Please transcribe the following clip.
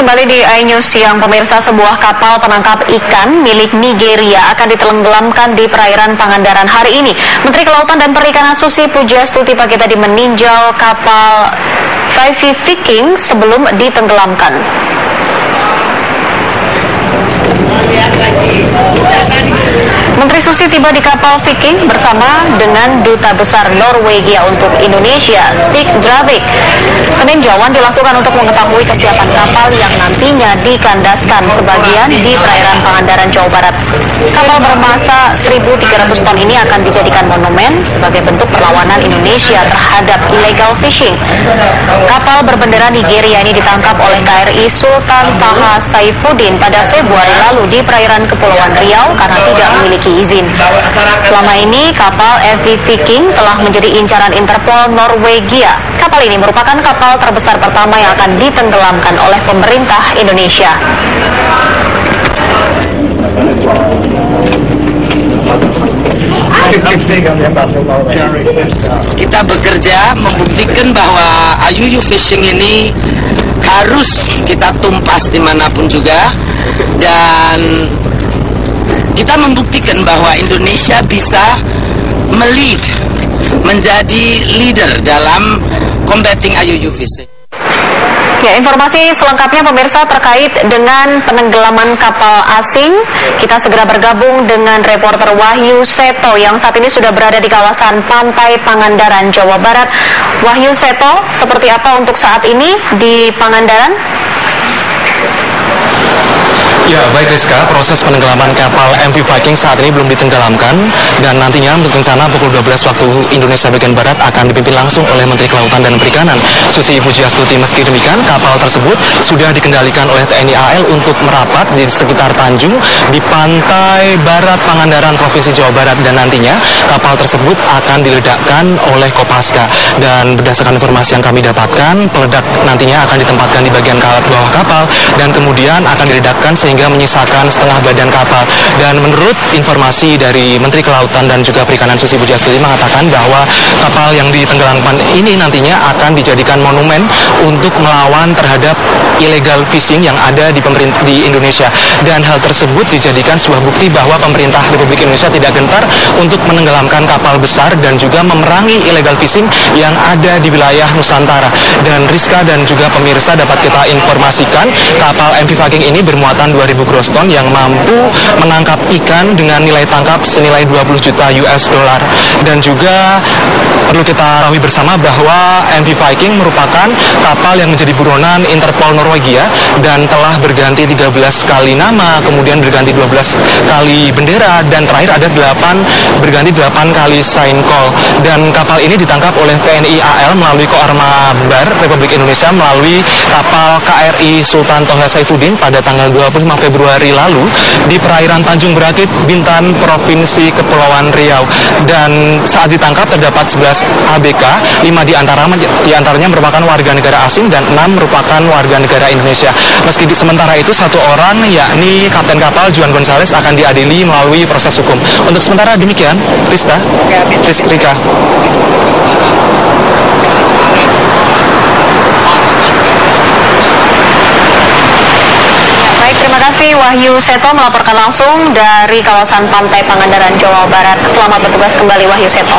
Kembali di iNews Siang, pemirsa, sebuah kapal penangkap ikan milik Nigeria akan ditenggelamkan di perairan Pangandaran hari ini. Menteri Kelautan dan Perikanan Susi Pujiastuti pagi tadi meninjau kapal Viking sebelum ditenggelamkan. Menteri Susi tiba di kapal Viking bersama dengan Duta Besar Norwegia untuk Indonesia, Stig Dravik. Peninjauan dilakukan untuk mengetahui kesiapan kapal yang nantinya dikandaskan sebagian di perairan Pangandaran, Jawa Barat. Kapal bermassa 1.300 ton ini akan dijadikan monumen sebagai bentuk perlawanan Indonesia terhadap illegal fishing. Kapal berbendera Nigeria ini ditangkap oleh KRI Sultan Taha Saifuddin pada Februari lalu di perairan Kepulauan Riau karena tidak memiliki izin. Selama ini kapal MV Viking telah menjadi incaran Interpol Norwegia. Kapal ini merupakan kapal terbesar pertama yang akan ditenggelamkan oleh pemerintah Indonesia. Kita bekerja membuktikan bahwa IUU fishing ini harus kita tumpas dimanapun juga, dan kita membuktikan bahwa Indonesia bisa menjadi leader dalam combating IUU fishing. Ya, informasi selengkapnya pemirsa terkait dengan penenggelaman kapal asing, kita segera bergabung dengan reporter Wahyu Seto yang saat ini sudah berada di kawasan Pantai Pangandaran, Jawa Barat. Wahyu Seto, seperti apa untuk saat ini di Pangandaran? Ya, baik Rizka, proses penenggelaman kapal MV Viking saat ini belum ditenggelamkan dan nantinya menurut rencana pukul 12 waktu Indonesia bagian Barat akan dipimpin langsung oleh Menteri Kelautan dan Perikanan Susi Pujiastuti. Meski demikian, kapal tersebut sudah dikendalikan oleh TNI AL untuk merapat di sekitar Tanjung di pantai barat Pangandaran, Provinsi Jawa Barat, dan nantinya kapal tersebut akan diledakkan oleh Kopaska. Dan berdasarkan informasi yang kami dapatkan, peledak nantinya akan ditempatkan di bagian bawah kapal dan kemudian akan diledakkan sehingga menyisakan setengah badan kapal. Dan menurut informasi dari Menteri Kelautan dan juga Perikanan Susi Pujiastuti mengatakan bahwa kapal yang ditenggelamkan ini nantinya akan dijadikan monumen untuk melawan terhadap illegal fishing yang ada di Indonesia. Dan hal tersebut dijadikan sebuah bukti bahwa pemerintah Republik Indonesia tidak gentar untuk menenggelamkan kapal besar dan juga memerangi illegal fishing yang ada di wilayah Nusantara. Dan Rizka dan juga pemirsa, dapat kita informasikan kapal MV Viking ini bermuatan 2.000 gross ton yang mampu menangkap ikan dengan nilai tangkap senilai 20 juta US dollar. Dan juga perlu kita ketahui bersama bahwa MV Viking merupakan kapal yang menjadi buronan Interpol Norwegia dan telah berganti 13 kali nama, kemudian berganti 12 kali bendera, dan terakhir ada berganti 8 kali sign call. Dan kapal ini ditangkap oleh TNI AL melalui Koarma Bar Republik Indonesia melalui kapal KRI Sultan Toha Saifuddin pada tanggal 25 Februari lalu di perairan Tanjung Berakit, Bintan, Provinsi Kepulauan Riau. Dan saat ditangkap terdapat 11 ABK, 5 diantaranya merupakan warga negara asing dan 6 merupakan warga negara Indonesia. Meski sementara itu satu orang, yakni Kapten Kapal Juan Gonzales, akan diadili melalui proses hukum. Untuk sementara demikian, Rika. Terima kasih Wahyu Seto melaporkan langsung dari kawasan Pantai Pangandaran, Jawa Barat. Selamat bertugas kembali Wahyu Seto.